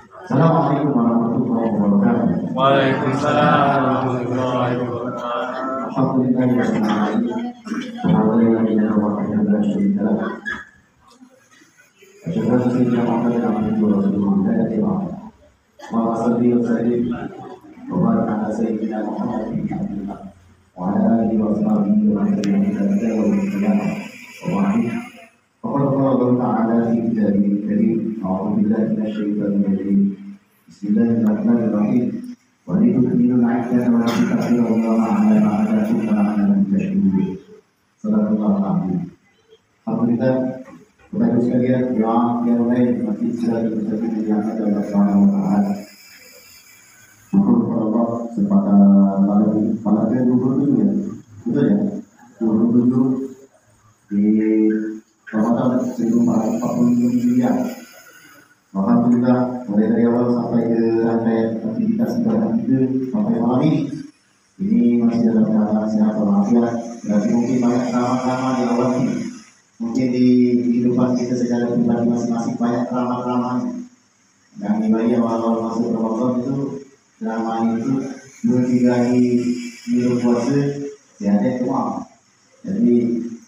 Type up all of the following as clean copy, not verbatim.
Assalamualaikum warahmatullahi wabarakatuh. Waalaikumsalam warahmatullahi wabarakatuh. Alhamdulillahirabbil alamin. Alhamdulillahirabbil alamin. Asyhadu an la ilaha illallah wa asyhadu anna Muhammadan rasulullah. Wa salli wa sallim wa barik ala sayyidina Muhammad bin Abdullah wa ala alihi wa sahbihi wa man tabi'ahum bi ihsan wa ba'd. Faqad qala Allah ta'ala fi kitabihi al-karim. A'udzu billahi minasy syaithanir rajim. Bismillahirrahmanirrahim. Wa litukmilu al-'iddata wa litukabbiru Allah 'ala ma hadakum wa la'allakum tashkurun. Sadaqallahul 'azim. Alhamdulillah, Bapak Ibu sekalian, doa yang lain masih sudah diucapkan yang ada Allah Subhanahu wa taala. Syukur kepada Allah pada bulan 27 ya. Betul ya? 27 di Ramadan 1440 Hijriah. Alhamdulillah, mulai dari awal sampai ke akhir aktivitas ibadah kita sampai malam ini masih dalam keadaan sehat walafiat. Berarti mungkin banyak drama-drama di awal ini. Mungkin di kehidupan kita secara pribadi masing-masing banyak drama-drama yang dibagi awal masuk Ramadan itu drama itu 2-3 hari minum puasa tiada demam. Jadi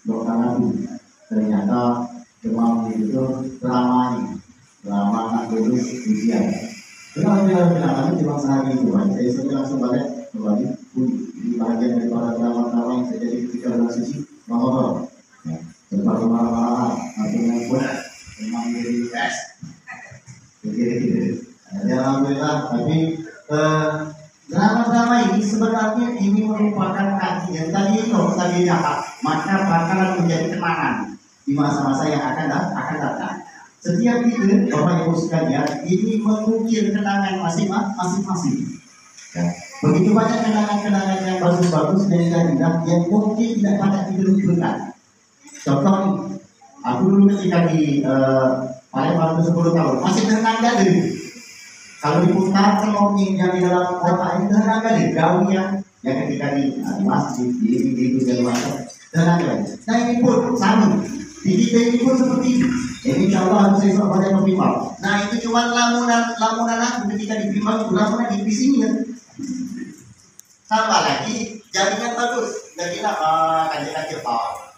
dokter Nabi ternyata demam itu drama anak dulu ujian. Kenapa bilang cuma sehari itu aja. Saya langsung balik kembali. Ini bagian daripada drama-drama yang terjadi ketika bulan suci Ramadan. Terlalu marah-marah, artinya pun memang jadi tes. Jadi, alhamdulillah. Tapi drama-drama ini sebenarnya ini merupakan kajian tadi dapat, maka bakalan menjadi kenangan di masa-masa yang akan datang. Setiap kita, Bapak Ibu sekalian, ini mengukir kenangan masing-masing. Ya. Begitu banyak kenangan-kenangan yang bagus-bagus dan indah yang mungkin tidak banyak dilupakan. Contoh nih, aku dulu ketika di Palembang 10 tahun masih terangga deh. Kalau diputar kelonging yang di dalam kota ini terangga deh. Gaul yang ketika di masjid di itu dan macam terangga. Nah ini pun sama. Di kita ini pun seperti ini. Ini insya Allah harus saya pada Bimbang. Nah itu cuma lamunan aku ketika di Bimbang itu lamunan di sini ya. Sama lagi jaringan bagus. Jadi kajian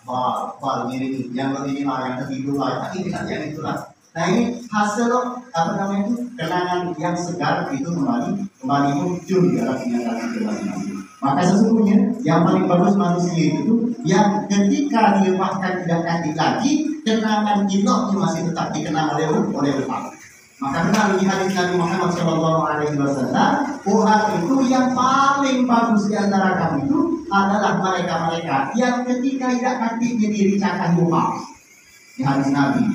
bal ini yang begini lah, yang ketidur lah, ini yang itulah. Nah ini hasil itu kenangan yang segar itu kembali muncul di dalam ingatan kita masing-masing. Maka sesungguhnya yang paling bagus manusia itu yang ketika dilepaskan tidak ganti lagi kenangan itu masih tetap dikenang oleh Allah. Maka benar di hadis Nabi Muhammad SAW, orang itu yang paling bagus di antara kamu itu adalah mereka-mereka yang ketika tidak aktifnya diri cakap lupa. Di hadis Nabi.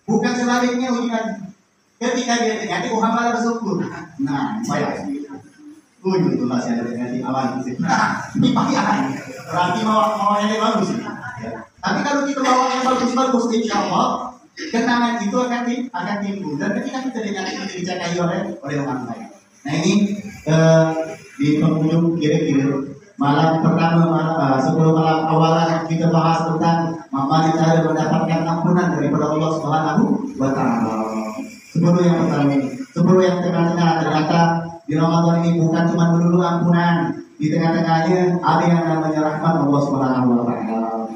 Bukan sebaliknya ujian. Ketika dia terjadi Muhammad bersyukur. Nah, saya itu masih ada dengan di awal itu. Ini pakaian. Berarti mau yang bagus. Tapi kalau kita bawa yang bagus-bagus, insya Allah kenangan itu akan timbul. Dan ketika kita dicapai oleh orang lain. Nah ini di penghujung kira-kira malam pertama sebelum malam awalan kita bahas tentang bagaimana cara mendapatkan ampunan daripada Allah Subhanahu wa taala. Sebelum yang tengah-tengah ternyata di Ramadan ini bukan cuma melulu ampunan, di tengah-tengahnya ada yang namanya rahmat Allah Subhanahu wa taala.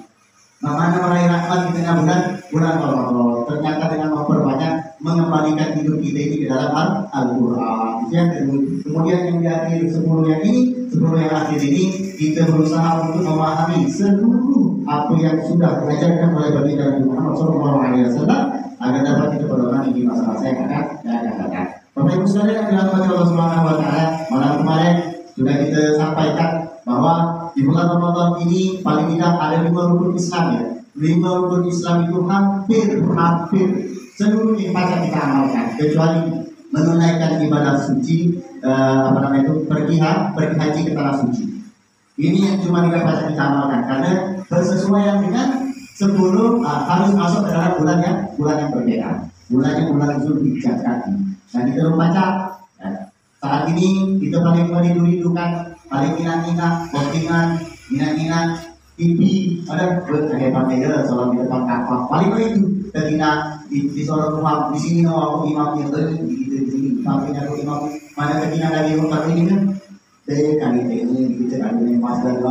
Bagaimana meraih rahmat di tengah bulan Ramadan? Ternyata dengan memperbanyak mengembalikan hidup kita ini ke dalam Al-Quran. Kemudian yang di akhir 10 yang akhir ini kita berusaha untuk memahami seluruh apa yang sudah diajarkan oleh baginda Nabi Muhammad SAW agar dapat kita pedoman di masa-masa yang akan datang. Bapak Ibu sekalian yang dirahmati Allah Subhanahu wa taala, malam kemarin sudah kita sampaikan bahwa di bulan Ramadan ini paling tidak ada 5 rukun Islam ya. 5 rukun Islam itu hampir seluruhnya patut kita amalkan kecuali menunaikan ibadah suci pergi haji ke tanah suci. Ini yang cuma tidak patut kita amalkan karena bersesuaian dengan 10 harus masuk ke dalam bulan yang berbeda. Bulan Zulhijjah tadi. Nah kita membaca saat ini kita paling merindukan paling minat-minat postingan TV ada pakai sholat di depan kapal paling itu ketika di sholat rumah di sini aku imamnya gitu di sini sampingnya aku imam mana ketika lagi rumah ini kan kali ini kita kali ini mas dan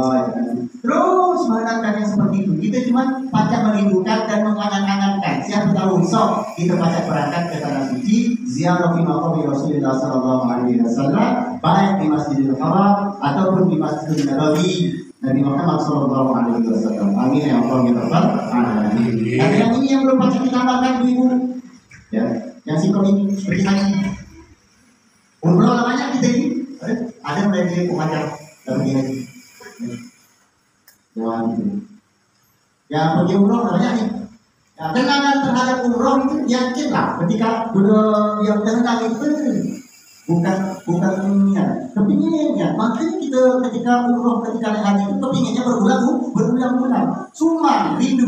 terus mana kan yang seperti itu kita cuma pacak merindukan dan mengangan-angankan siapa tahu sok kita pacak berangkat ke tanah suci ziarah fi maqam Rasulullah sallallahu alaihi wasallam baik di Masjidil Haram ataupun di Masjidil Nabawi Nabi Muhammad sallallahu alaihi wasallam. Amin ya Allah ya Rabbal alamin. Ada yang ini yang belum pacak ditambahkan Ibu. Ya, yang sikap ini seperti tadi. Umroh namanya kita ini ada yang jadi pengajar dalam ini. Yang pergi umroh namanya ini. Ya, kenangan terhadap umroh itu yakinlah ketika yang tenang itu bukan dunia, kepinginnya. Makanya kita ketika umroh ketika naik haji itu kepinginnya berbulan-bulan. Cuma rindu.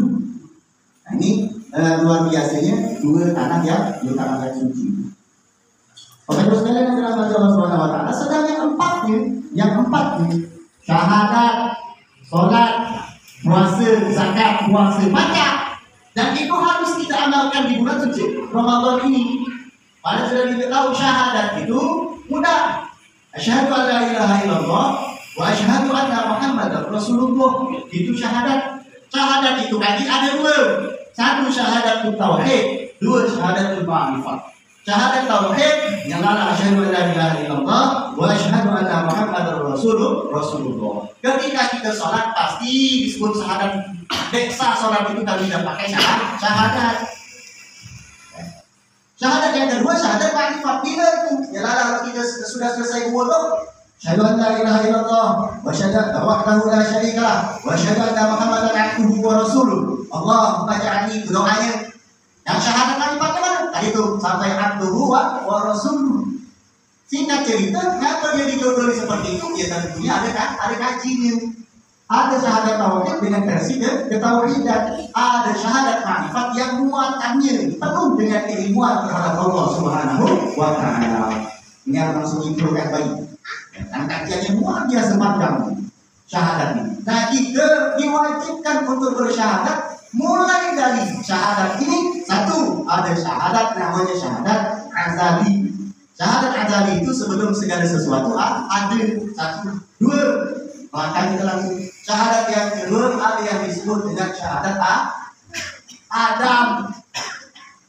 Nah, ini luar biasanya dua tanah yang suci. Bapak Ibu sekalian yang dirahmati Allah Subhanahu wa taala, sedang yang empatnya syahadat, sholat, puasa, zakat, puasa, baca. Dan itu harus kita amalkan di bulan suci Ramadan ini. Padahal sudah diketahui syahadat itu mudah. Asyhadu an la ilaha illallah wa asyhadu anna Muhammadar Rasulullah. Itu syahadat. Syahadat itu tadi ada dua. Satu syahadat tauhid, dua syahadat ma'rifat. Syahadat tauhid yang mana asyhadu an la ilaha illallah wa asyhadu anna Muhammadar Rasulullah. Ketika kita sholat pasti disebut syahadat. Deksa sholat itu kami tidak pakai syahadat. Syahadat yang kedua syahadat ma'rifat bila itu. Ya kalau kita sudah selesai wudu, asyhadu an la ilaha illallah wa asyhadu wahdahu la syarika lah wa asyhadu anna Muhammadan abduhu wa rasuluh. Allahumma ja'alni itu doanya. Yang syahadat ma'rifatnya mana? Tadi itu sampai abduhu wa rasuluh. Singkat cerita, kenapa dia dijodoli seperti itu? Ya tentunya ada kajinya. Ada syahadat tauhid dengan versi ketauhidan, ada syahadat ma'rifat yang muatannya penuh dengan keilmuan terhadap Allah Subhanahu wa taala. Ini yang langsung dipelukkan baik. Dan kajiannya luar biasa panjang syahadat ini. Nah, kita diwajibkan untuk bersyahadat mulai dari syahadat ini. Satu, ada syahadat namanya syahadat azali. Syahadat azali itu sebelum segala sesuatu ada. Satu, dua. Maka kita langsung syahadat yang kedua ada yang disebut dengan syahadat Adam.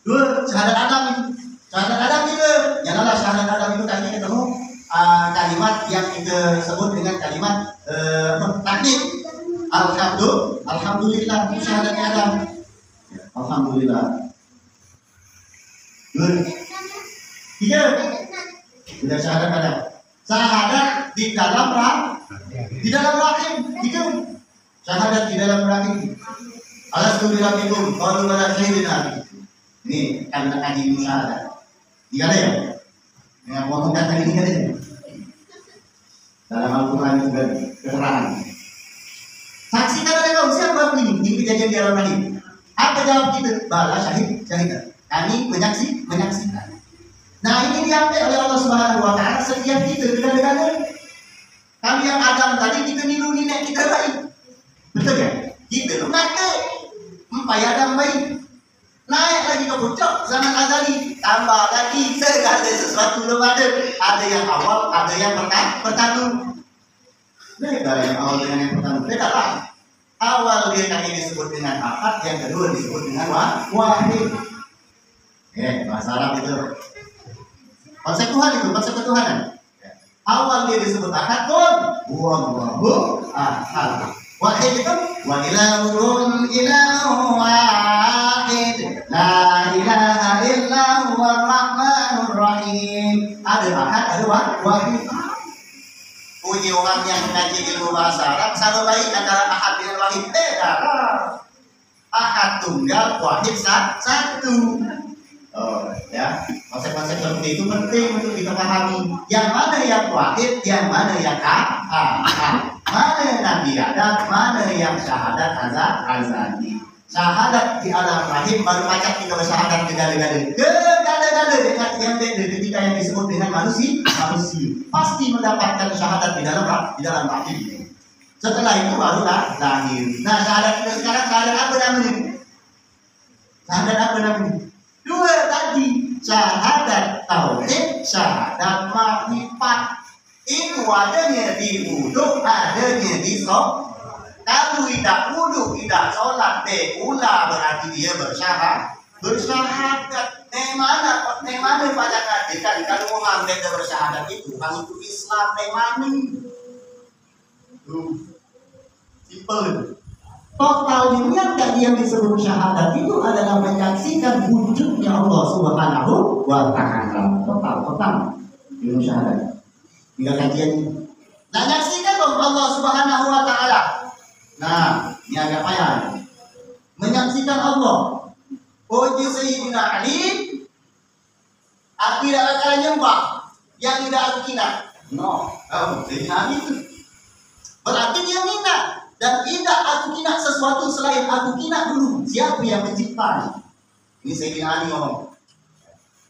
Dua syahadat Adam itu. Syahadat Adam itu yang adalah syahadat Adam itu kami ketemu kalimat yang kita sebut dengan kalimat takdir. Alhamdulillah itu syahadatnya Adam. Alhamdulillah. Dua. Tiga. Sudah syahadat Adam. Syahadat di dalam rahim itu syahadat di dalam rahim. Alhamdulillahirabbil qalu wala syahidina. Ini kalimat kaji syahadat. Tiga ada ya? Yang potong kata ini ada. Dalam Al-Qur'an juga keterangan. Saksikan oleh kau siapa ini kejadian di dalam rahim. Apa jawab kita? Bala syahidah. Kami menyaksikan. Nah, ini diambil oleh Allah Subhanahu wa taala setiap kita kadang-kadang. Kami yang Adam tadi kita niru nenek kita baik. Betul ya? Kita nakal. Empai Adam baik. Naik lagi ke puncak zaman azali. Tambah lagi segala sesuatu belum ada. Ada yang awal, ada yang pertama. Beda yang awal dengan yang pertama. Beda lah. Awal dia tadi disebut dengan ahad, yang kedua disebut dengan wahid. Bahasa Arab itu. Konsep Tuhan itu, konsep ketuhanan. Awal dia disebut ahad pun Wallahu ahad. Wahid itu wa ilahukum ilahu wahid la ilaha illa huwa rahmanur rahim. Ada ahad, ada wahid. Puji orang yang mengaji ilmu bahasa Arab sama baik antara ahad dengan wahid. Ahad tunggal, wahid satu. Ya, konsep-konsep seperti itu penting untuk kita pahami. Yang mana yang wahid, yang mana yang ahad. Mana yang Nabi Adam, mana yang syahadat azali. Syahadat di alam rahim baru pacak kita bersyahadat gegale-gale dengan yang beda ketika yang disebut dengan manusia pasti mendapatkan syahadat di dalam rahim. Setelah itu barulah lahir. Nah, syahadat kita sekarang syahadat apa namanya? Syahadat apa namanya? Dua tadi, syahadat tauhid, syahadat makrifat. Itu adanya di wudhu, adanya di sholat. Kalau tidak wudhu, tidak sholat, ulah berarti dia bersyahadat. Mana pada katakan kalau Muhammad bersyahadat itu kamu itu Islam mana? Simple. Total niatkan yang disebut syahadat itu adalah menyaksikan wujudnya Allah Subhanahu wa Ta'ala. Total ilmu syahadat. Tinggal kajian. Nah, nyaksikan dong Allah Subhanahu wa Ta'ala. Nah, ini agak payah. Menyaksikan Allah. Puji Sayyidina Ali. Aku tidak akan nyembah yang tidak aku kina. No, Sayyidina Ali itu. Berarti dia minta. Dan tidak aku kina sesuatu selain aku kina dulu. Siapa yang mencipta? Ini Sayyidina Ali ngomong.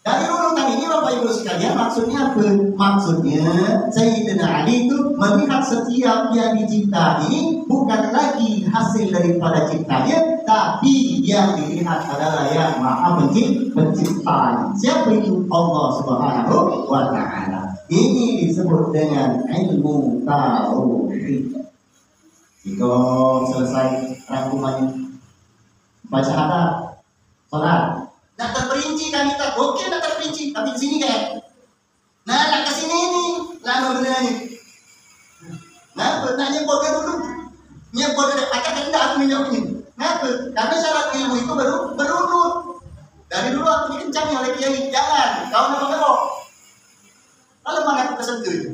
Dari urutan ini Bapak Ibu sekalian maksudnya apa? Maksudnya Sayyidina Ali itu melihat setiap yang diciptai bukan lagi hasil daripada ciptanya, tapi yang dilihat adalah yang Maha Pencipta. Siapa itu? Allah Subhanahu wa Ta'ala. Ini disebut dengan ilmu tauhid. Jika selesai rangkuman baca syahadat, salat. Nak terperinci kan kita, oke nak terperinci, tapi di sini kan. Nah, nak ke sini ni, lama benar ni. Kenapa? Nak nyebut dulu. Nyebut dulu, akan tidak aku menjawab ini. Kenapa? Karena syarat ilmu itu berurut. Dari dulu aku dikencangin oleh kiai, jangan, kau nak bergerak. Lalu mana aku kesentuh itu?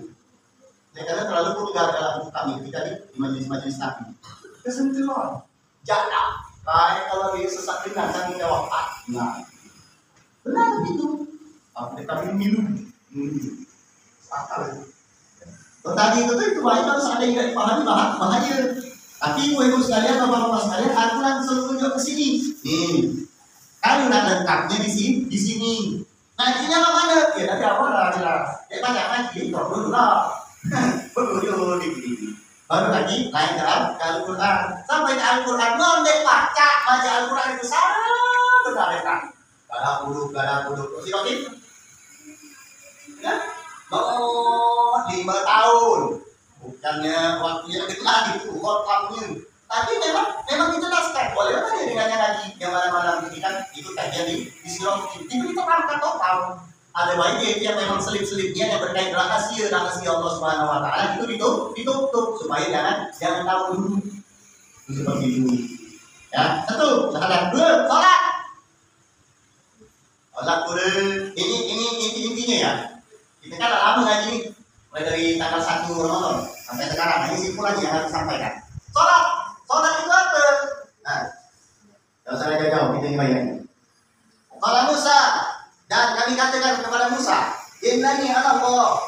Saya terlalu vulgar dalam kami, kita di majelis-majelis Nabi. Kesentuh, jangan. Kayak kalau dia sesak ringan, kami jawab, nah. Benar begitu. Tapi minum. Akal. Tadi itu baik kalau seandainya tidak dipahami bahaya. Tapi ibu sekalian, bapak-bapak sekalian, aku langsung tunjuk ke sini. Nih, kalau nak lengkapnya di sini. Nah, isinya mana? Ya dari awal lah. Banyak lagi, dulu lah. Dulu di. Baru lagi lain dalam Al-Quran. Sampai Al-Quran non baca Al-Quran itu sangat benar. Gada puluh. Oke? Ya? Oh, 5 tahun. Bukannya waktunya lebih lagi itu, waktunya. Tapi memang dijelaskan. Boleh mana dengannya lagi yang malam-malam ini kan itu kajian di Sirah. Itu diterangkan total. Ada baiknya yang memang selip-selipnya yang berkait rahasia Allah Subhanahu wa Ta'ala itu ditutup supaya jangan tahu dulu. Itu seperti itu. Ya, satu, syahadat. 2, salat. Salat ini intinya ya. Kita kan lama ngaji nih. Mulai dari tanggal 1 Ramadan sampai sekarang. Ini simpulannya yang harus disampaikan. Salat itu apa? Nah, kalau saya jauh kita ini bayangin. Kalau Musa dan kami katakan kepada Musa, innani ana Allah.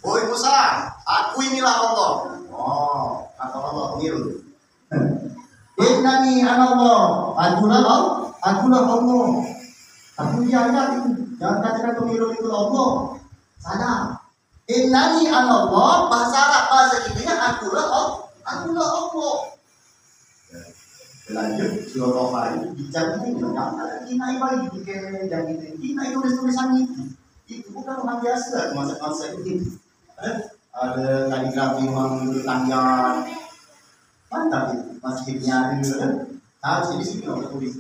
Wahai Musa, aku inilah Allah. Oh, kata Allah keliru. Innani ana Allah. Akulah Allah. Aku dia ada itu. Jangan katakan keliru itu Allah. Salah. Innani ana Allah, bahasa Arab bahasa Indonesia akulah Allah. Lanjut surah Toha itu bicara ini jangan kinai bagi bikin yang itu kinai tulisan itu bukan orang biasa masa itu ada kaligrafi memang tanggal mantap itu masjidnya harus di sini orang tulis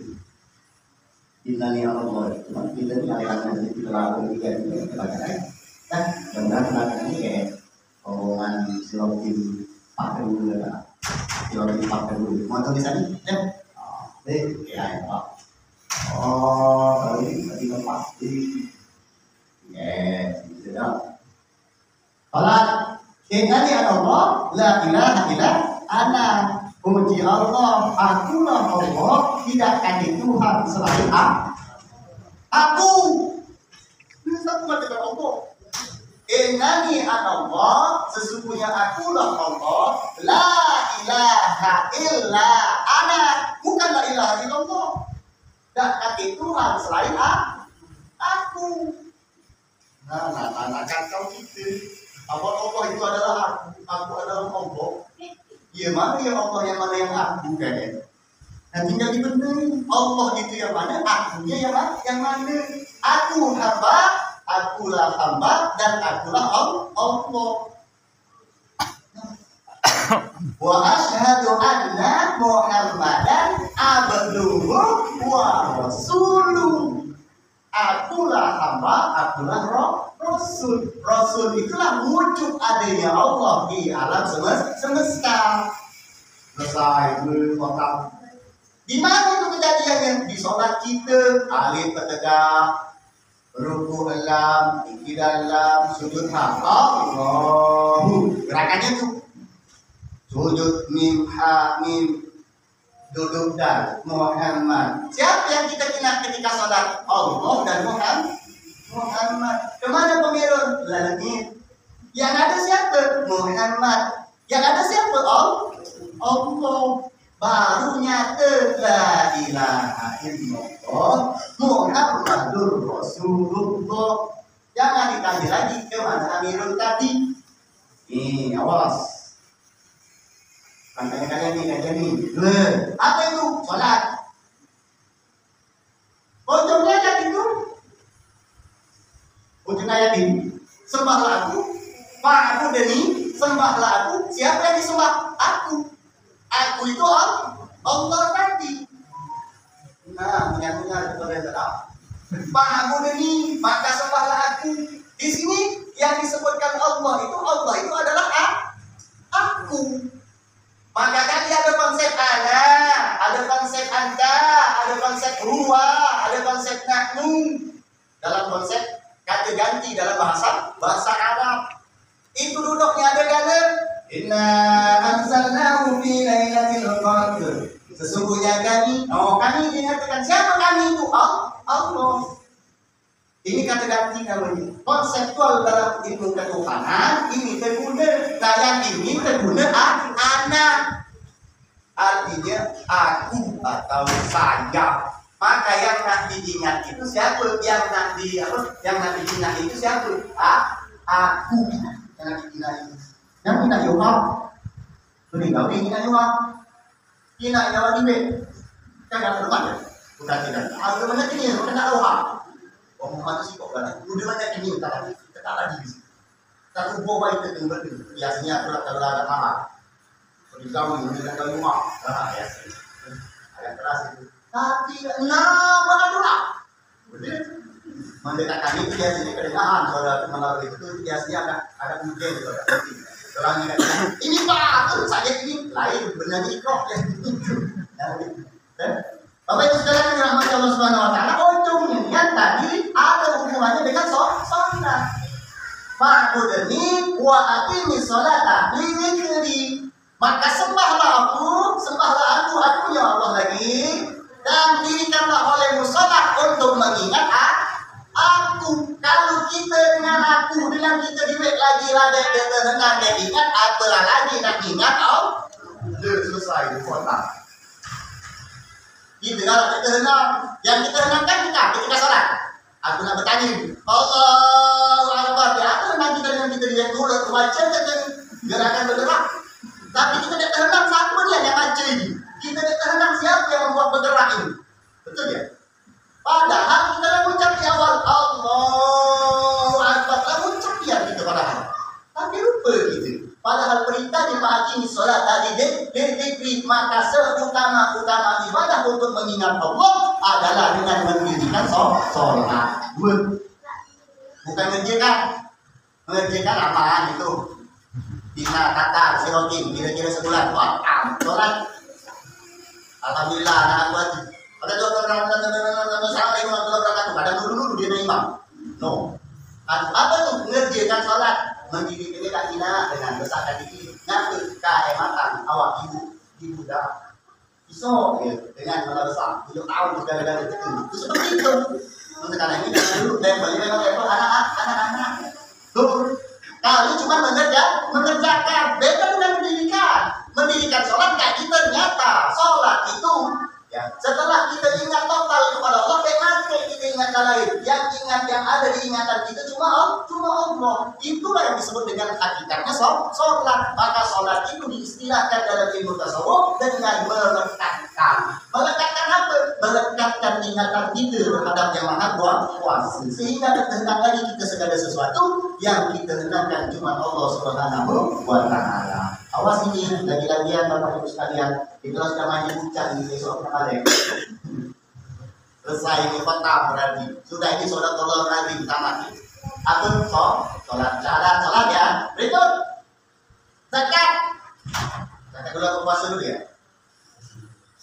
Innani Allah cuma kita ini aliran itu terlalu tiga benar ini kayak omongan silotin pakai dulu lah. Silakan dipakai dulu. Mau tulisannya? Ya. Oh, kalau ini tadi pasti. Yes, sudah. Salat. Innani Allah, la ilaha illa ana. Puji Allah, akulah Allah, tidak ada Tuhan selain aku. Ini satu kata Allah. Innani Allah, sesungguhnya akulah Allah, la ilaha illa ana, bukan la ilaha illallah. Dan ada Tuhan selain aku. Nah, kau gitu. Allah itu adalah aku adalah Allah. Dia mana yang Allah, yang mana yang aku kan ya. Nah tinggal dibenahi. Allah itu yang mana, akunya yang mana. Aku hamba, akulah hamba, dan akulah Allah. Wa asyhadu anna Muhammadan abduhu wa rasuluh. Akulah hamba, akulah rasul. Rasul itulah wujud adanya Allah di alam semesta. Selesai berkotak. Di mana itu kejadiannya? Di sholat kita, alif bertegak, ruku dalam, ikidal dalam, sujud Allahu. Gerakannya itu sujud mim ha mim, duduk dan Muhammad. Siapa yang kita kenal ketika sholat? Allah dan Muhammad. Kemana pemirun? Langit. Yang ada siapa? Muhammad. Yang ada siapa? Allah. Baru nyata la ilaha illallah Muhammadur Rasulullah. Jangan ditanya lagi kemana Amirul tadi. Nih, awas. Makanya kalian nih. Apa itu? Sholat. Ujungnya ayat itu. Ujung ayat ini. Sembahlah aku. Ma'abu deni. Sembahlah aku. Siapa yang disembah? Aku. Aku itu Allah tadi. Nah, punya saudara. Ma'abu deni. Maka sembahlah aku. Di sini yang disebutkan Allah itu adalah aku. Maka kan ada konsep ana, ada konsep anta, ada konsep huwa, ada konsep nahnu. Dalam konsep kata ganti dalam bahasa Arab. Itu duduknya ada dalam inna anzalnahu fi lailatul qadr. Sesungguhnya kami dinyatakan siapa kami itu? Allah. Ini kata ganti namanya. Konseptual dalam ilmu ketuhanan ini terguna. Nah yang ini terguna anak. Artinya aku atau saya. Maka yang nak diingat itu siapa? Yang nak diingat itu siapa? Aku. Yang nak diingat itu. Yang nak Yohab. Meninggal ini nak Yohab. Ini nak Yohab ini. Jangan berdebat ya. Bukan tidak. Aku mana ini? Bukan nak Yohab. Muhammad sih kok kan? Udah banyak ini kita lagi di sini. Satu bawa itu tinggal di biasanya kalau ada marah. Di kamu ini ada rumah, ya sih. Agak keras itu. Tapi mana dulu? Betul. Mendekatkan itu biasanya kedengaran saudara melalui itu biasanya ada mungkin saudara. Orangnya ini pak, saya ini lain benar ikrok ya. Bapak Ibu sekalian yang dirahmati Allah Subhanahu wa taala, ujungnya tadi ada hubungannya dengan sholat. Fa'budni wa aqimi sholata li dzikri. Maka sembahlah aku ya Allah lagi, dan dirikanlah olehmu sholat untuk mengingat aku. Kalau kita dengan kita diwek lagi lada dengan ingat apalah lagi nak ingat selesai di kota. Gitu kalau kita hendak, yang kita henangkan ketika sholat. Aku nak bertanya, Allahu Akbar. Ya, aku hendak kita lihat dulu, baca dan gerakan bergerak. Tapi kita tidak hendak siapa dia yang baca ini. Kita tidak hendak siapa yang membuat bergerak ini. Betul ya? Padahal kita dah ucap di awal Allahu Akbar, dah ucap dia kita padahal. Tapi lupa gitu. Padahal perintah dipahami sholat tadi dikri, maka seutama ibadah untuk mengingat Allah adalah dengan mendirikan sholat. Bukan mengerjakan apaan itu. Bina kata sirotin kira-kira sebulan sholat. Alhamdulillah anak buat. Ada ada dulu dia imam. No. Apa tuh mengerjakan sholat? Mendirikan kaki dengan besarkan diri, ngatur kehematan awak ibu dah. Iso dengan besar 7 tahun segala-galanya itu seperti itu. Sekarang ini dulu level anak-anak. Tuh, kali cuma mengerjakan, beda dengan mendirikan sholat kayak kita nyata sholat itu. Ya, setelah kita ingat total kepada Allah, kita ingat lain. Yang ada di ingatan kita cuma Allah. Allah. Itulah yang disebut dengan hakikatnya sholat. Maka sholat itu diistilahkan dalam ilmu tasawuf dengan melekatkan. Melekatkan apa? Melekatkan ingatan kita terhadap yang maha kuasa, sehingga terhendak lagi kita segala sesuatu yang kita hendakkan cuma Allah Subhanahu wa Ta'ala. Awas ini lagi-lagian Bapak Ibu sekalian, kita sudah main puncak di besok kemarin. Selesai ini petang berarti sudah ini sholat Allah Nabi tamat. Akun sholat ya. Berikut zakat. Zakat dulu atau puasa dulu ya?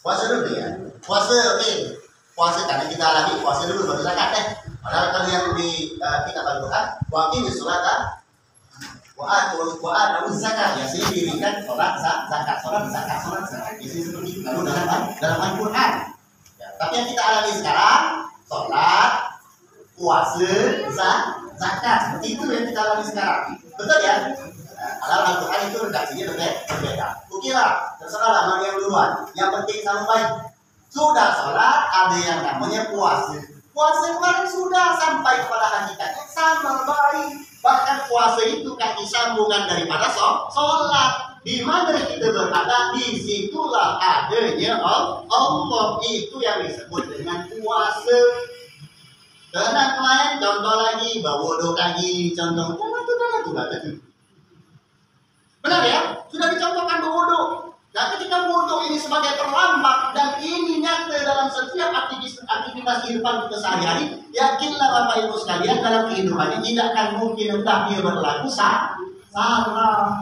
Puasa dulu ya. Puasa oke. Puasa karena kita alami puasa dulu baru zakat deh. Padahal kalau yang di kitab Al-Quran, waqimi sholata wa atu zakat, ya sini dirikan sholat zakat. Di sini seperti itu kalau dalam Al-Quran. Ya, tapi yang kita alami sekarang sholat, puasa, zakat, seperti itu yang kita alami sekarang. Betul ya? Padahal Al-Quran itu redaksinya berbeda. Oke lah, terserahlah mana yang duluan. Yang penting sama baik. Sudah sholat, ada yang namanya puasa. Puasa kemarin sudah sampai kepada hakikatnya sama baik. Bahkan puasa itu kaki sambungan daripada sholat. Di mana kita berada, disitulah adanya Allah. Itu yang disebut dengan puasa. Karena kemarin contoh lagi, berwudhu lagi, contoh. Benar ya? Sudah dicontohkan berwudhu. Nah, ketika wudhu ini sebagai terlambat dan ini nyata dalam setiap aktivitas kehidupan kita sehari-hari, yakinlah Bapak Ibu sekalian dalam kehidupan ini tidak akan mungkin entah dia berlaku salah,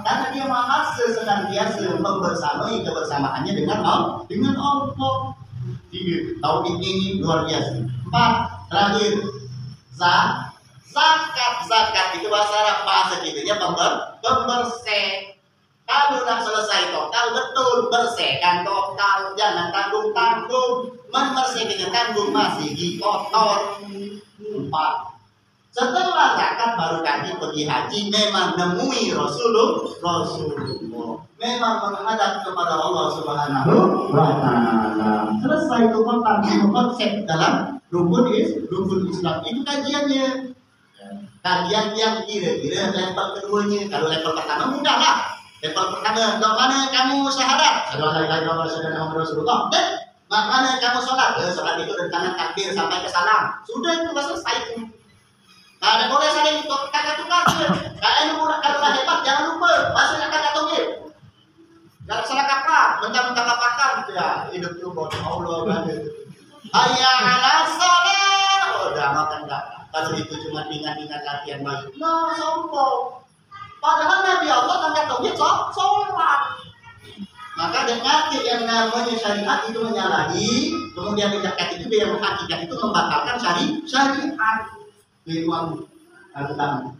karena dia maha senantiasa membersamai kebersamaannya dengan Allah. Tauhid ini luar biasa. 4 terakhir, zakat itu bahasa Arab, bahasa kitanya pembersih. Kalau sudah selesai total, betul, bersihkan total, jangan tanggung-tanggung. Membersihkan tanggung masih kotor. 4. Setelah zakat baru kami pergi haji, memang nemui Rasulullah. Memang menghadap kepada Allah Subhanahu wa Ta'ala. Selesai itu konsep dalam rukun Islam. Itu kajiannya. Kajian yang kira-kira level keduanya. Kalau level pertama mudah lah. Level pertama, mana kamu syahadat? Rasulullah. Dan mana kamu sholat? Sholat itu dari tangan takbir sampai ke salam. Sudah itu selesai itu. Nah, ada boleh saling kata tukar. Kalau hebat jangan lupa masuknya kata tauhid. Jangan salah kaprah, mentang-mentang pakar gitu ya. Hidup itu buat Allah kan. Hayya 'alas shalah. Udah makan enggak. Kalau itu cuma ingat-ingat latihan baik. Nah, sombong. Padahal Nabi Allah tanggal tauhid sholat. Maka dengan yang namanya syariat itu menyalahi, kemudian zakat itu yang hakikat itu membatalkan syariat. Ilmu agama.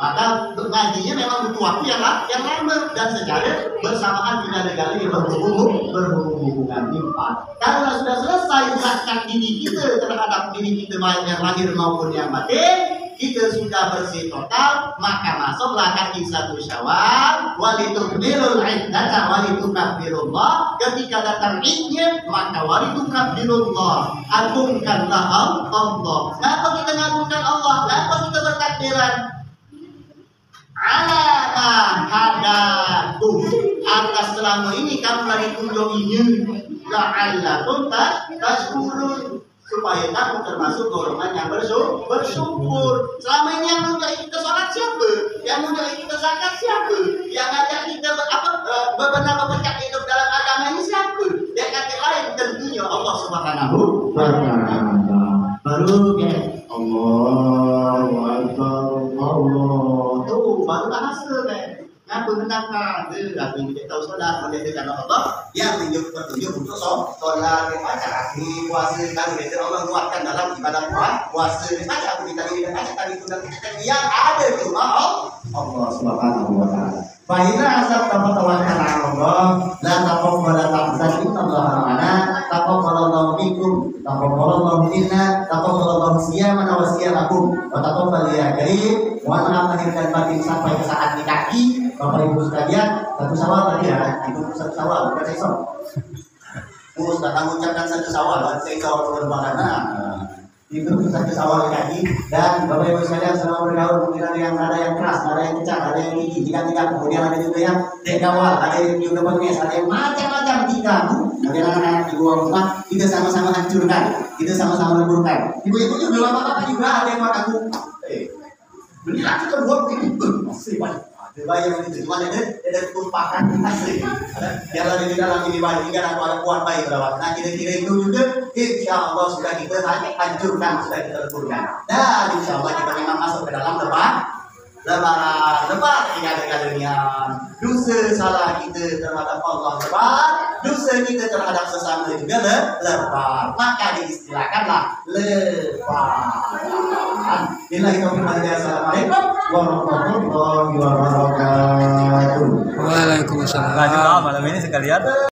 Maka ngajinya memang butuh waktu yang lama dan secara bersamaan dengan negara yang berhubungan. 4. Karena sudah selesai zakat diri kita terhadap diri kita yang lahir maupun yang batin, kita sudah bersih total, maka masuklah kaki 1 Syawal, walitukmilul iddata walitukabbirullah. Ketika datang idnya, maka walitukabbirullah, agungkanlah Allah. Kenapa kita mengagungkan Allah? Kenapa kita bertakbiran? Alaman hadakum, atas selama ini kamu lagi kunjunginya, la'allakum tashkurun, supaya kamu termasuk golongan yang bersyukur. Selama ini yang menjadi kita sholat siapa? Yang menjadi kita zakat siapa? Yang ngajak kita benar-benar bercak hidup dalam agama ini siapa? Yang kata lain tentunya Allah Subhanahu wa Ta'ala. Baru Allahu Akbar, Allah. Tuh baru bahasa Ngaku hendakan, aku tidak tahu sholat, boleh dengan Allah yang petunjuk untuk sholat. Baca di puasa kalau itu Allah muatkan dalam ibadah puasa. Baca aku ditanya dengan baca tadi itu yang ada cuma Allah Subhanahu wa Ta'ala. Fa'idha asab tawakkal Allah, la taqabbala ta'zan innallaha ma'ana, taqabbalallahu minkum, taqabbalallahu minna, taqabbalallahu siyamana wa siyamakum, wa taqabbal ya karim. Mohon maaf lahir dan batin sampai ke saat di kaki. Bapak Ibu sekalian, 1 Syawal tadi ya, itu 1 Syawal bukan Sesok. Sudah kamu ucapkan 1 Syawal, 1 Syawal berbarana. Itu satu awal kaki. Dan Bapak Ibu sekalian selama bergaul mungkin ada yang keras, ada yang kencang, ada yang gigi, tidak. Kemudian ada juga yang dekawal, ada yang juga podcast, ada yang macam-macam kita. Kemudian anak-anak di luar rumah kita sama-sama hancurkan, kita sama-sama leburkan. Ibu-ibu juga, bapak-bapak juga ada yang makaku. Beli lagi kan buat ini, masih banyak. Bayang itu cuma ada tumpahan asli. Yang ada di dalam ini banyak kan ada kuat baik berawat. Nah kira-kira itu juga insya Allah sudah kita hancurkan, sudah kita leburkan. Dan insya Allah kita memang masuk ke dalam lebaran ingat-ingat dosa salah kita terhadap Allah lebar, dosa kita terhadap sesama juga lebar. Maka diistilahkanlah lebaran. Inilah kita berkata assalamualaikum warahmatullahi wabarakatuh. Waalaikumsalam. Lanjut malam ini sekalian.